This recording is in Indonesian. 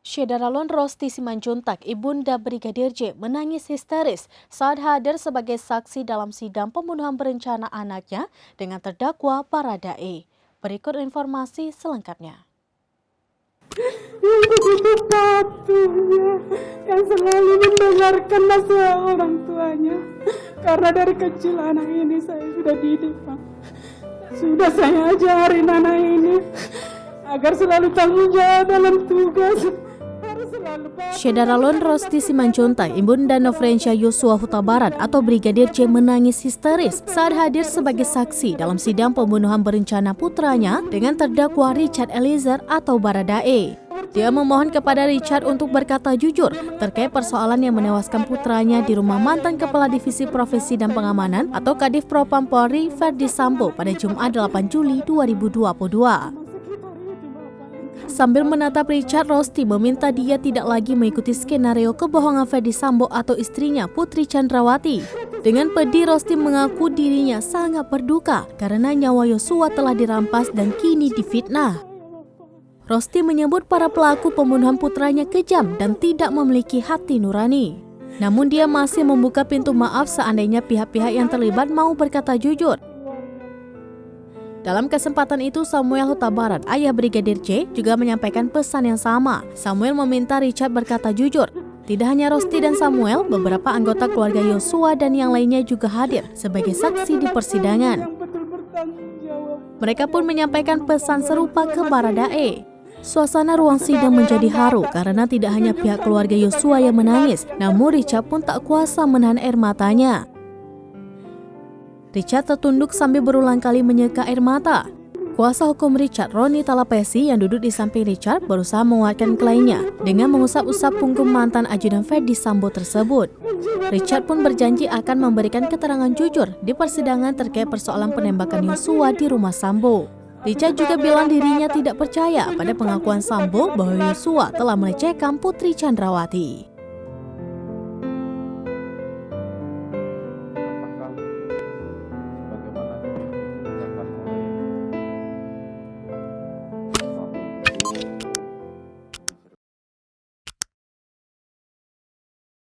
Syedaralon Rosti Simanjuntak, ibunda Brigadir J, menangis histeris saat hadir sebagai saksi dalam sidang pembunuhan berencana anaknya dengan terdakwa Baradae. Berikut informasi selengkapnya. Begitu patuhnya yang selalu mendengarkan nasihat orang tuanya. Karena dari kecil anak ini saya sudah didik, Pak. Sudah saya ajarin anak ini agar selalu tanggung jawab dalam tugas. Syedaralon Rosti Simanjuntak, ibunda Nofriansah Yosua Huta Barat atau Brigadir J menangis histeris saat hadir sebagai saksi dalam sidang pembunuhan berencana putranya dengan terdakwa Richard Eliezer atau Baradae. Dia memohon kepada Richard untuk berkata jujur terkait persoalan yang menewaskan putranya di rumah mantan Kepala Divisi Profesi dan Pengamanan atau Kadif Propam Polri Ferdy Sambo pada Jumat 8 Juli 2022. Sambil menatap Richard, Rosti meminta dia tidak lagi mengikuti skenario kebohongan Ferdy Sambo atau istrinya Putri Chandrawati. Dengan pedih, Rosti mengaku dirinya sangat berduka karena nyawa Yosua telah dirampas dan kini difitnah. Rosti menyebut para pelaku pembunuhan putranya kejam dan tidak memiliki hati nurani. Namun dia masih membuka pintu maaf seandainya pihak-pihak yang terlibat mau berkata jujur. Dalam kesempatan itu, Samuel Huta Barat, ayah Brigadir J, juga menyampaikan pesan yang sama. Samuel meminta Richard berkata jujur. Tidak hanya Rosti dan Samuel, beberapa anggota keluarga Yosua dan yang lainnya juga hadir sebagai saksi di persidangan. Mereka pun menyampaikan pesan serupa ke Baradae. Suasana ruang sidang menjadi haru karena tidak hanya pihak keluarga Yosua yang menangis, namun Richard pun tak kuasa menahan air matanya. Richard tertunduk sambil berulang kali menyeka air mata. Kuasa hukum Richard, Roni Talapesi, yang duduk di samping Richard, berusaha menguatkan kliennya dengan mengusap-usap punggung mantan ajudan Ferdy Sambo tersebut. Richard pun berjanji akan memberikan keterangan jujur di persidangan terkait persoalan penembakan Yosua di rumah Sambo. Richard juga bilang dirinya tidak percaya pada pengakuan Sambo bahwa Yosua telah melecehkan Putri Chandrawati.